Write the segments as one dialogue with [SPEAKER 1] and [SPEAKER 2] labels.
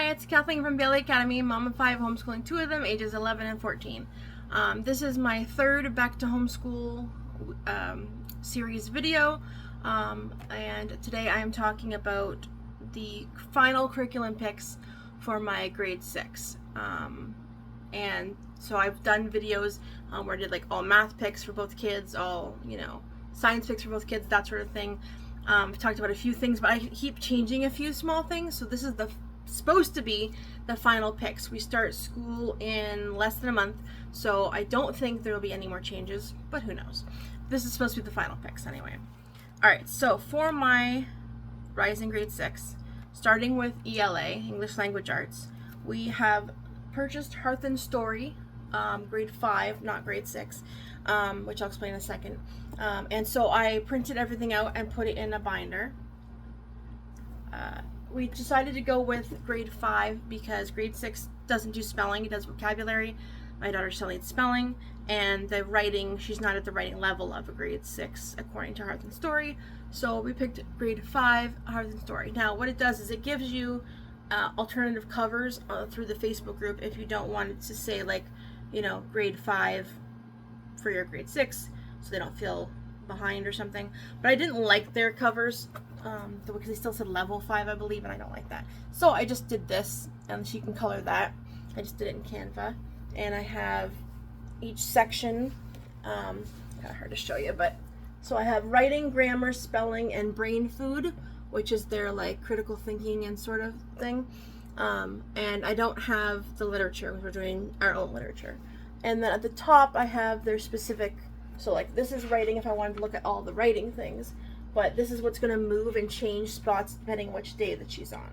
[SPEAKER 1] it's Kathleen from Bailey Academy, mom of 5, homeschooling 2 of them, ages 11 and 14. This is my third Back to Homeschool series video, and today I am talking about the final curriculum picks for my grade 6. And so I've done videos where I did like all math picks for both kids, all, science picks for both kids, that sort of thing. I've talked about a few things, but I keep changing a few small things. So this is supposed to be the final picks. We start school in less than a month, so I don't think there will be any more changes, but who knows. This is supposed to be the final picks anyway. Alright, so for my rising grade 6, starting with ELA, English Language Arts, we have purchased Hearth and Story, grade 5, not grade 6, which I'll explain in a second. And so I printed everything out and put it in a binder. We decided to go with grade 5 because grade 6 doesn't do spelling, it does vocabulary. My daughter still needs spelling, and the writing, she's not at the writing level of a grade 6 according to Hearth and Story. So we picked grade 5, Hearth and Story. Now what it does is it gives you alternative covers through the Facebook group if you don't want it to say like, grade 5 for your grade 6, so they don't feel behind or something. But I didn't like their covers because they still said level 5, I believe, and I don't like that. So I just did this, and she can color that. I just did it in Canva, and I have each section, kind of hard to show you, but so I have writing, grammar, spelling, and brain food, which is their like critical thinking and sort of thing. And I don't have the literature because we're doing our own literature. And then at the top I have their specific, so like this is writing if I wanted to look at all the writing things, but this is what's going to move and change spots depending which day that she's on.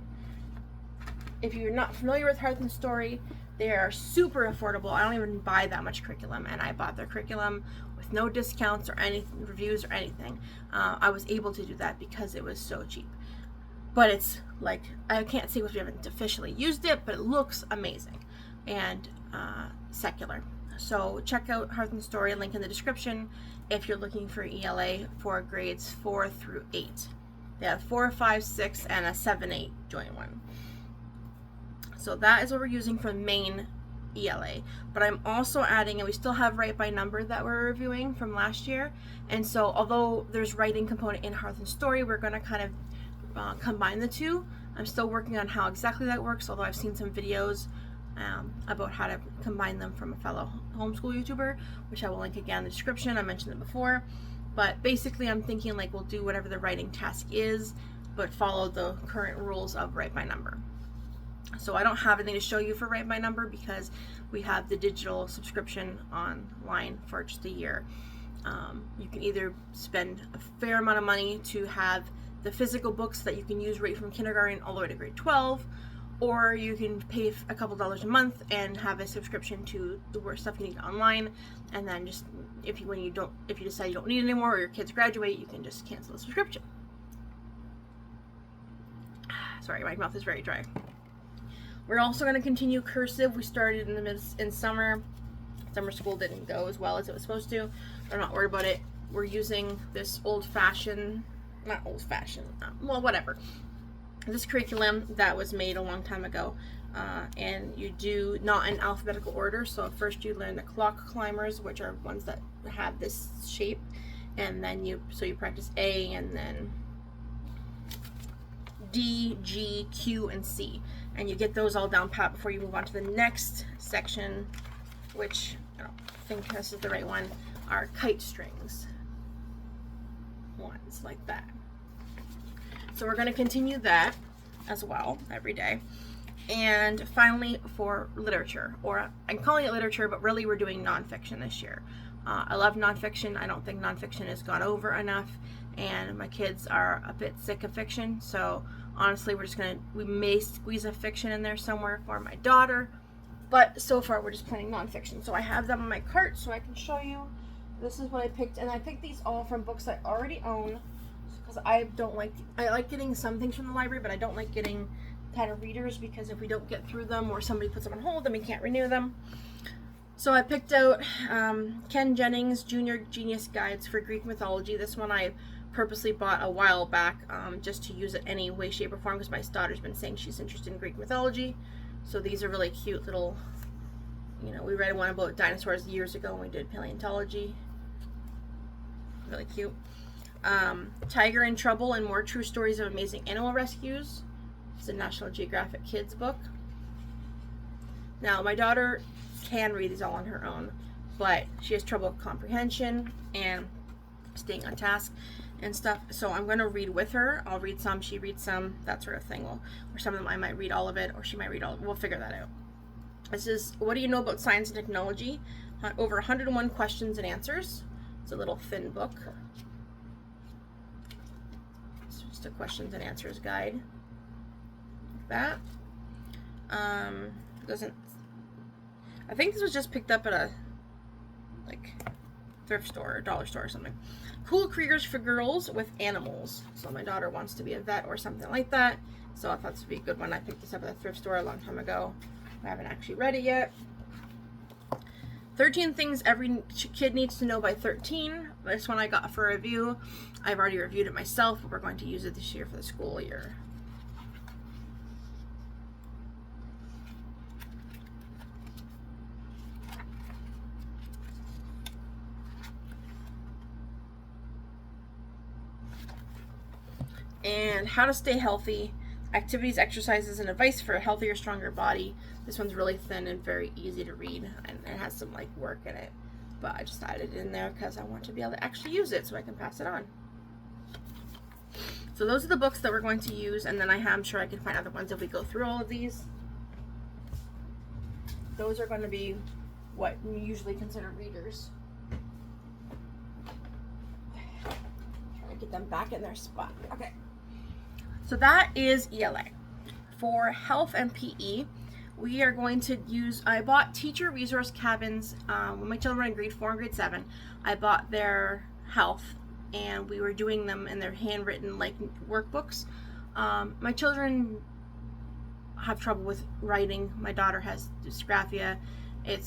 [SPEAKER 1] If you're not familiar with Hearth and Story, they are super affordable. I don't even buy that much curriculum, and I bought their curriculum with no discounts or any reviews or anything. I was able to do that because it was so cheap. But it's like, I can't say because we haven't officially used it, but it looks amazing and secular. So check out Hearth and Story, link in the description, if you're looking for ELA for grades 4 through 8. They have 4, 5, 6, and a 7, 8 joint one. So that is what we're using for main ELA. But I'm also adding, and we still have Write by Number that we're reviewing from last year. And so although there's writing component in Hearth and Story, we're going to kind of combine the two. I'm still working on how exactly that works, although I've seen some videos about how to combine them from a fellow homeschool YouTuber, which I will link again in the description. I mentioned it before. But basically I'm thinking like we'll do whatever the writing task is, but follow the current rules of Write by Number. So I don't have anything to show you for Write by Number because we have the digital subscription online for just a year. You can either spend a fair amount of money to have the physical books that you can use right from kindergarten all the way to grade 12, or you can pay a couple dollars a month and have a subscription to the stuff you need online, and then just if you decide you don't need it anymore or your kids graduate, you can just cancel the subscription. Sorry, my mouth is very dry. We're also going to continue cursive. We started in summer. Summer school didn't go as well as it was supposed to. I'm not worried about it. We're using this well, whatever. This curriculum that was made a long time ago. And you do not in alphabetical order. So first you learn the clock climbers, which are ones that have this shape. And then you practice A, and then D, G, Q, and C. And you get those all down pat before you move on to the next section, which I don't think this is the right one, are kite strings. Ones like that. So we're going to continue that as well every day. And finally for literature, or I'm calling it literature, but really we're doing nonfiction this year. I love nonfiction. I don't think nonfiction has gone over enough, and my kids are a bit sick of fiction, so honestly we may squeeze a fiction in there somewhere for my daughter, but so far we're just planning nonfiction. So I have them on my cart so I can show you. This is what I picked, and I picked these all from books I already own because I like getting some things from the library, but I don't like getting kind of readers, because if we don't get through them or somebody puts them on hold, then we can't renew them. So I picked out Ken Jennings' Junior Genius Guides for Greek Mythology. This one I purposely bought a while back just to use it any way, shape, or form because my daughter's been saying she's interested in Greek mythology. So these are really cute little, you know, we read one about dinosaurs years ago when we did paleontology. Really cute. Tiger in Trouble and More True Stories of Amazing Animal Rescues. It's a National Geographic Kids book. Now, my daughter can read these all on her own, but she has trouble with comprehension and staying on task and stuff. So I'm going to read with her. I'll read some, she reads some, that sort of thing. Or some of them I might read all of it, or she might read all of it. We'll figure that out. This is What Do You Know About Science and Technology? Over 101 questions and answers. It's a little thin book. It's just a questions and answers guide. Like that. Doesn't. I think this was just picked up at a thrift store or dollar store or something. Cool careers for girls with animals. So my daughter wants to be a vet or something like that. So I thought this would be a good one. I picked this up at a thrift store a long time ago. I haven't actually read it yet. 13 Things Every Kid Needs to Know by 13. This one I got for review. I've already reviewed it myself, but we're going to use it this year for the school year. And How to Stay Healthy. Activities, exercises, and advice for a healthier, stronger body. This one's really thin and very easy to read, and it has some work in it. But I just added it in there because I want to be able to actually use it so I can pass it on. So those are the books that we're going to use, and then I'm sure I can find other ones if we go through all of these. Those are going to be what we usually consider readers. Trying to get them back in their spot. Okay. So that is ELA. For health and PE, we are going to use, I bought teacher resource cabins when my children were in grade 4 and grade 7. I bought their health, and we were doing them in their handwritten workbooks. My children have trouble with writing. My daughter has dysgraphia. It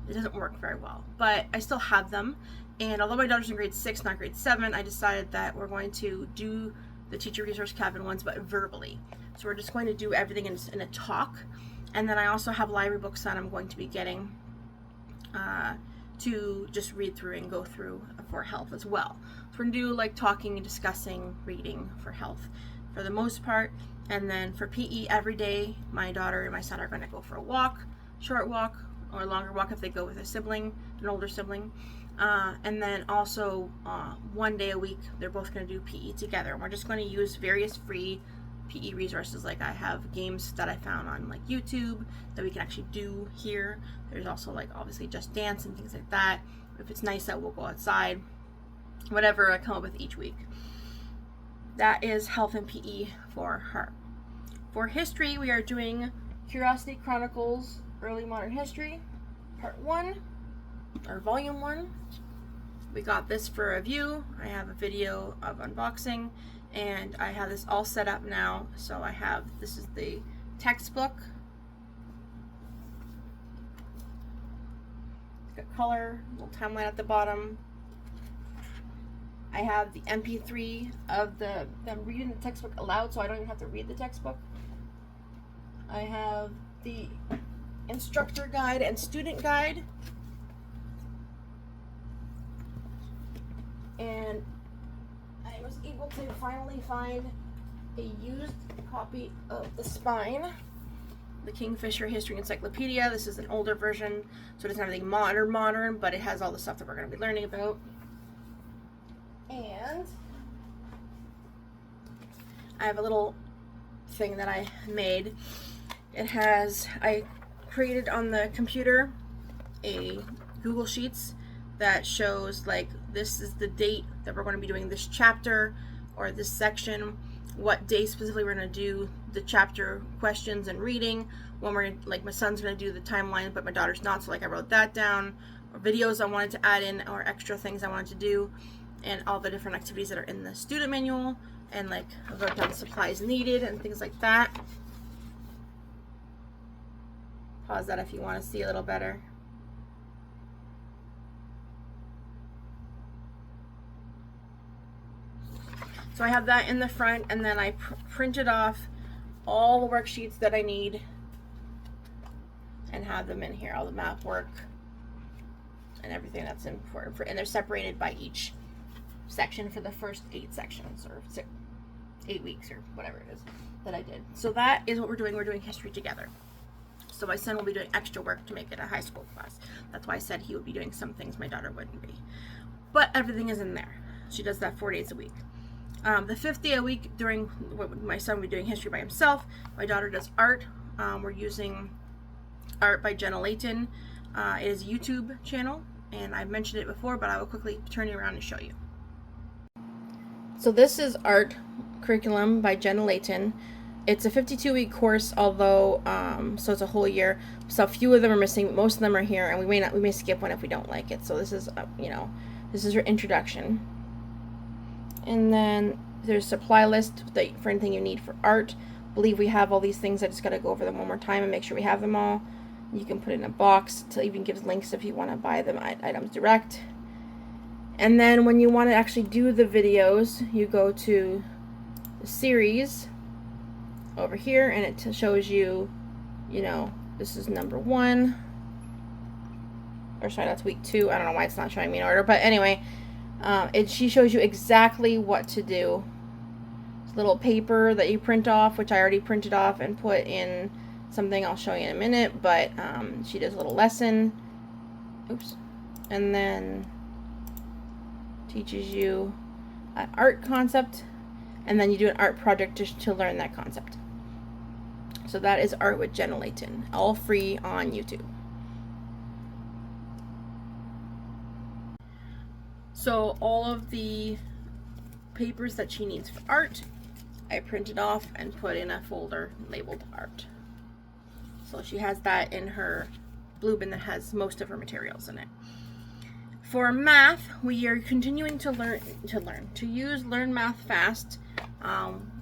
[SPEAKER 1] doesn't work very well, but I still have them. And although my daughter's in grade 6, not grade 7, I decided that we're going to do the teacher resource cabin ones, but verbally. So we're just going to do everything in a talk. And then I also have library books that I'm going to be getting to just read through and go through for health as well. So we're going to do talking and discussing reading for health for the most part. And then for PE, every day my daughter and my son are going to go for a walk, short walk, or a longer walk if they go with a sibling, an older sibling. And then also one day a week they're both going to do PE together. And we're just going to use various free PE resources. I have games that I found on YouTube that we can actually do here. There's also obviously Just Dance and things like that. If it's nice out, we'll go outside. Whatever I come up with each week. That is health and PE for her. For history, we are doing Curiosity Chronicles Early Modern History, Part 1, or Volume 1. We got this for review. I have a video of unboxing, and I have this all set up now. So this is the textbook. It's got color, little timeline at the bottom. I have the MP3 of them reading the textbook aloud, so I don't even have to read the textbook. I have the instructor guide and student guide. And I was able to finally find a used copy of The Spine, the Kingfisher History Encyclopedia. This is an older version, so it doesn't have anything modern, but it has all the stuff that we're going to be learning about. And I have a little thing that I made. I created on the computer a Google Sheets that shows this is the date that we're going to be doing this chapter or this section, what day specifically we're going to do the chapter questions and reading, when we're my son's going to do the timeline but my daughter's not, so I wrote that down, or videos I wanted to add in, or extra things I wanted to do, and all the different activities that are in the student manual, and I wrote down supplies needed and things like that. Pause that if you want to see a little better. So I have that in the front, and then I printed off all the worksheets that I need and have them in here, all the math work and everything that's important for, and they're separated by each section for the first 8 sections, or 8 weeks, or whatever it is that I did. So that is what we're doing. We're doing history together. So my son will be doing extra work to make it a high school class. That's why I said he would be doing some things my daughter wouldn't be. But everything is in there. She does that 4 days a week. The 5th day a week, during what my son will be doing history by himself, my daughter does art. We're using Art by Jenna Layton. It is a YouTube channel, and I've mentioned it before, but I will quickly turn it around and show you. So this is Art Curriculum by Jenna Layton. It's a 52-week course, although, so it's a whole year. So a few of them are missing, most of them are here, and we may skip one if we don't like it. So this is, this is her introduction. And then there's a supply list for anything you need for art. I believe we have all these things. I just got to go over them one more time and make sure we have them all. You can put it in a box. It even gives links if you want to buy them items direct. And then when you want to actually do the videos, you go to the series over here, and it shows you, this is number 1. Or sorry, that's week 2. I don't know why it's not showing me in order, but anyway, she shows you exactly what to do. It's a little paper that you print off, which I already printed off and put in something I'll show you in a minute, but she does a little lesson. Oops. And then teaches you an art concept, and then you do an art project to learn that concept. So that is Art with Jenna Layton, all free on YouTube. So all of the papers that she needs for art, I printed off and put in a folder labeled art. So she has that in her blue bin that has most of her materials in it. For math, we are continuing to use Learn Math Fast,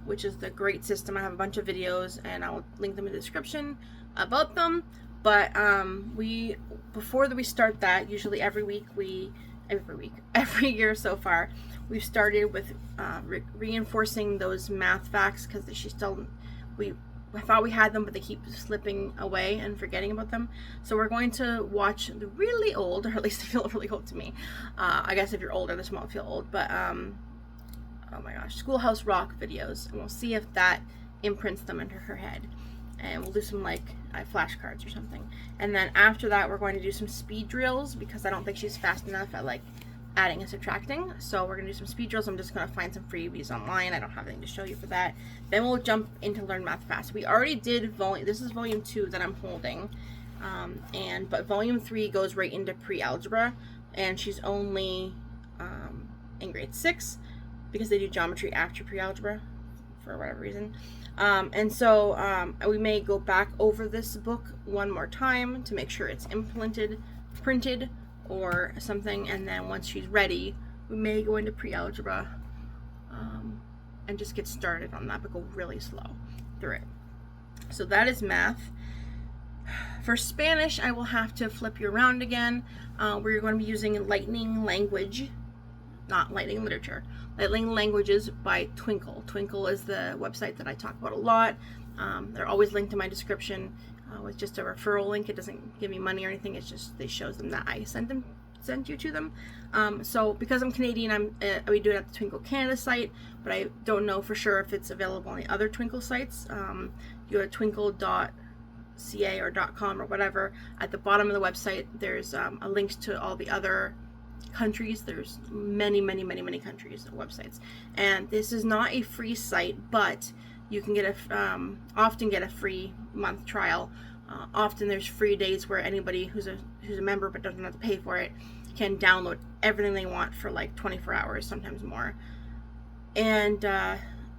[SPEAKER 1] which is the great system. I have a bunch of videos, and I'll link them in the description about them. But before we start that, usually every year so far, we've started with reinforcing those math facts, because I thought we had them, but they keep slipping away and forgetting about them. So we're going to watch the really old, or at least they feel really old to me. I guess if you're older, this won't feel old, but oh my gosh, Schoolhouse Rock videos, and we'll see if that imprints them into her head. And we'll do some flashcards or something. And then after that, we're going to do some speed drills, because I don't think she's fast enough at adding and subtracting. So we're going to do some speed drills. I'm just going to find some freebies online. I don't have anything to show you for that. Then we'll jump into Learn Math Fast. We already did this is volume 2 that I'm holding. But volume 3 goes right into pre-algebra, and she's only in grade 6, because they do geometry after pre-algebra for whatever reason. And so we may go back over this book one more time to make sure it's printed or something, and then once she's ready, we may go into pre-algebra and just get started on that, but go really slow through it. So that is math. For Spanish, I will have to flip you around again. We're going to be using Lightning Language, not Lightning Literature. Lightning Languages by Twinkle. Twinkle is the website that I talk about a lot. They're always linked in my description with just a referral link. It doesn't give me money or anything. It's just they shows them that I sent you to them. So because I'm Canadian, we do it at the Twinkle Canada site, but I don't know for sure if it's available on the other Twinkle sites. You go to twinkle.ca or .com or whatever. At the bottom of the website, there's a link to all the other countries. There's many countries and websites, and this is not a free site, but you can get often get a free month trial. Often there's free days where anybody who's a member but doesn't have to pay for it can download everything they want for 24 hours, sometimes more. And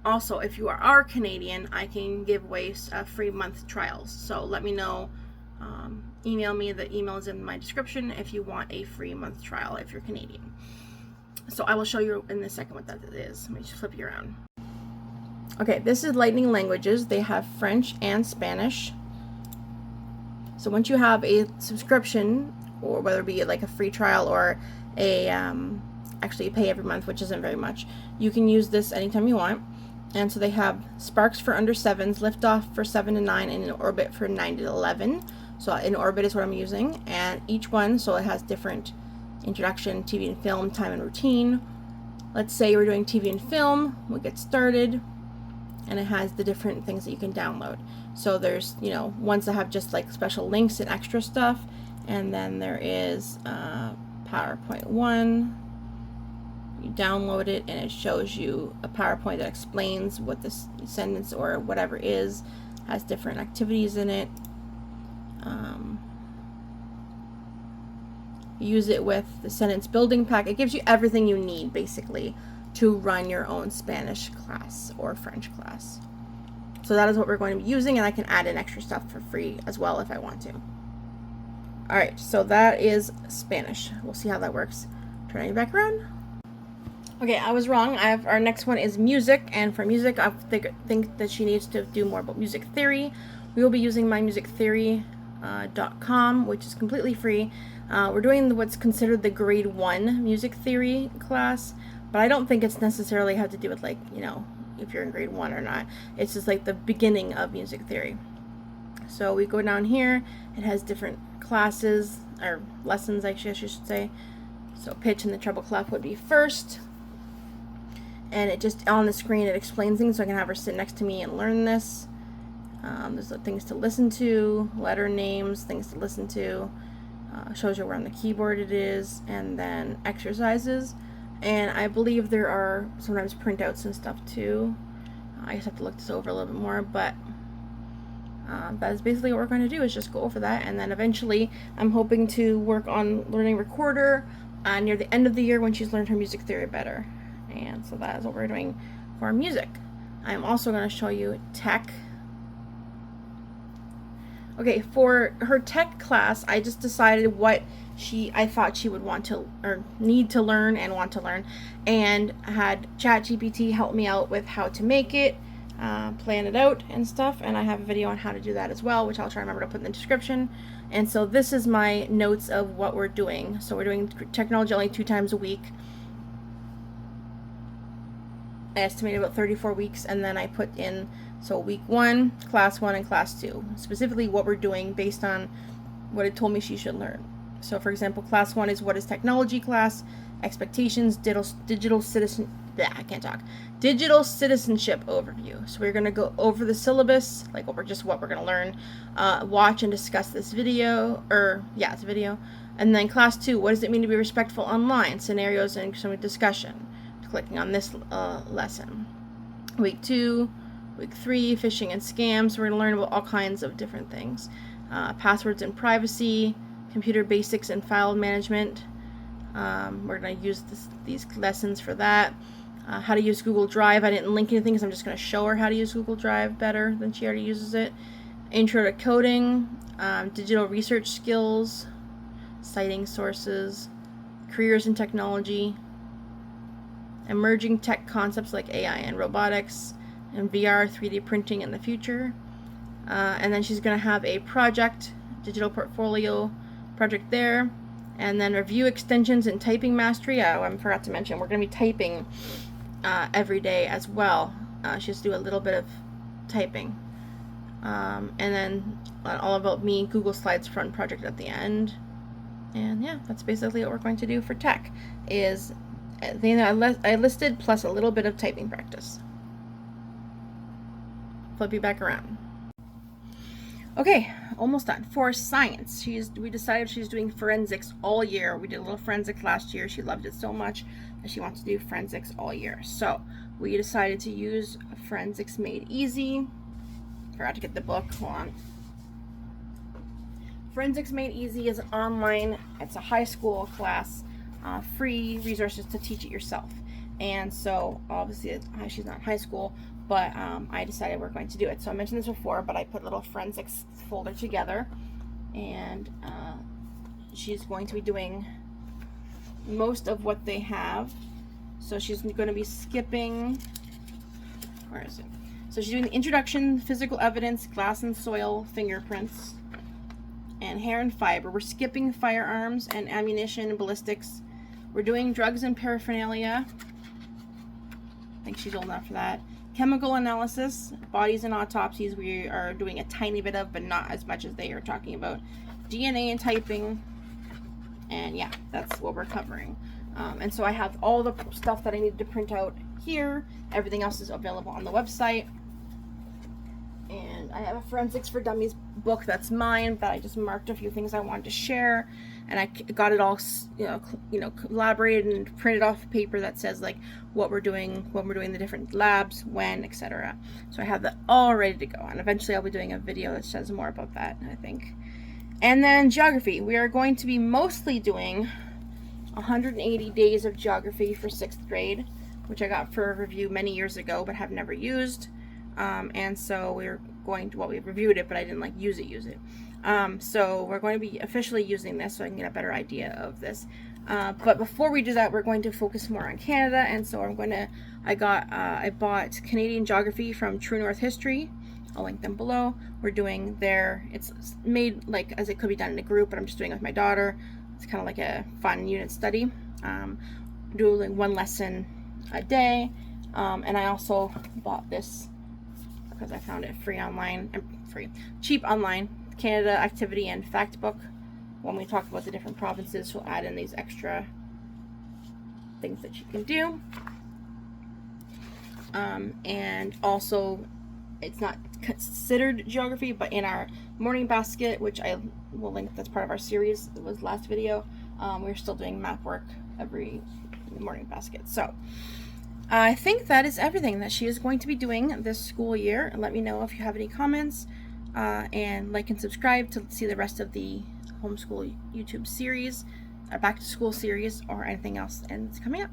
[SPEAKER 1] also, if you are Canadian, I can give away free month trials. So let me know. Email me. The email is in my description if you want a free month trial if you're Canadian. So I will show you in a second what that is. Let me just flip you around. Okay, this is Lightning Languages. They have French and Spanish. So once you have a subscription, or whether it be a free trial or a actually pay every month, which isn't very much. You can use this anytime you want. And so they have Sparks for under 7s, Liftoff for 7 to 9, and In Orbit for 9 to 11. So In Orbit is what I'm using, and each one, so it has different introduction, TV and film, time and routine. Let's say we're doing TV and film, we'll get started, and it has the different things that you can download. So there's, you know, ones that have just like special links and extra stuff, and then there is PowerPoint 1. You download it and it shows you a PowerPoint that explains what this sentence or whatever is, has different activities in it. Use it with the sentence building pack. It gives you everything you need basically to run your own Spanish class or French class. So that is what we're going to be using, and I can add in extra stuff for free as well if I want to. Alright, so that is Spanish. We'll see how that works. Turning it back around. Okay, I was wrong. Our next one is music, and for music, I think that she needs to do more about music theory. We will be using mymusictheory.com, which is completely free. We're doing what's considered the grade 1 music theory class, but I don't think it's necessarily have to do with, like, you know, if you're in grade 1 or not. It's just like the beginning of music theory. So we go down here. It has different classes, or lessons, I guess you should say. So pitch and the treble clef would be first. And it just, on the screen, it explains things, so I can have her sit next to me and learn this. There's things to listen to, letter names, things to listen to. Shows you where on the keyboard it is, and then exercises. And I believe there are sometimes printouts and stuff too. I just have to look this over a little bit more, but that is basically what we're going to do, is just go over that. And then eventually I'm hoping to work on learning recorder near the end of the year when she's learned her music theory better. And so that is what we're doing for music. I'm also going to show you tech. Okay, for her tech class, I just decided what I thought she would want to, or need to learn and want to learn, and had ChatGPT help me out with how to make it, plan it out and stuff, and I have a video on how to do that as well, which I'll try to remember to put in the description. And so this is my notes of what we're doing. So we're doing technology only 2 times a week. I estimated about 34 weeks, and then I put in, so week 1, class 1, and class 2. Specifically what we're doing based on what it told me she should learn. So for example, class 1 is what is technology class, expectations, digital citizenship overview. So we're going to go over the syllabus, like what we're going to learn, watch and discuss this video, it's a video. And then class 2, what does it mean to be respectful online, scenarios and some discussion. Clicking on this lesson. Week 2, week 3, phishing and scams. We're going to learn about all kinds of different things. Passwords and privacy, computer basics and file management. We're going to use these lessons for that. How to use Google Drive. I didn't link anything because I'm just going to show her how to use Google Drive better than she already uses it. Intro to coding, digital research skills, citing sources, careers in technology, emerging tech concepts like AI and robotics, and VR, 3D printing in the future. And then she's going to have a project, digital portfolio project there, and then review extensions and typing mastery. I forgot to mention, we're going to be typing every day as well. She has to do a little bit of typing. And then all about me, Google Slides front project at the end. And yeah, that's basically what we're going to do for tech, is the I listed plus a little bit of typing practice. Flip you back around. Okay, almost done. For science, we decided she's doing forensics all year. We did a little forensics last year. She loved it so much that she wants to do forensics all year. So we decided to use Forensics Made Easy. Forgot to get the book. Hold on. Forensics Made Easy is an online, it's a high school class. Free resources to teach it yourself. And so obviously she's not in high school, but I decided we're going to do it. So I mentioned this before, but I put a little forensics folder together, and she's going to be doing most of what they have. So she's going to be skipping, where is it? So she's doing the introduction, physical evidence, glass and soil, fingerprints, and hair and fiber. We're skipping firearms and ammunition and ballistics. We're doing drugs and paraphernalia. I think she's old enough for that. Chemical analysis, bodies and autopsies, we are doing a tiny bit of, but not as much as they are talking about. DNA and typing, and yeah, that's what we're covering. And so I have all the stuff that I needed to print out here. Everything else is available on the website. And I have a Forensics for Dummies book that's mine, that I just marked a few things I wanted to share, and I got it all, collaborated and printed off paper that says like what we're doing, when we're doing the different labs, when, etc. So I have that all ready to go, and eventually I'll be doing a video that says more about that, I think. And then geography, we are going to be mostly doing 180 days of geography for 6th grade, which I got for a review many years ago but have never used. And so we're going to, well, we reviewed it, but I didn't use it. So we're going to be officially using this so I can get a better idea of this. But before we do that, we're going to focus more on Canada. And so I bought Canadian Geography from True North History. I'll link them below. We're doing it's made as it could be done in a group, but I'm just doing it with my daughter. It's kind of like a fun unit study. Doing 1 lesson a day. And I also bought this because I found it cheap online, Canada Activity and Fact Book. When we talk about the different provinces, we'll add in these extra things that you can do. And also, it's not considered geography, but in our morning basket, which I will link, that's part of our series, it was last video, we're still doing map work every morning basket. So I think that is everything that she is going to be doing this school year. And let me know if you have any comments, and like and subscribe to see the rest of the homeschool YouTube series, our back to school series, or anything else, and it's coming up.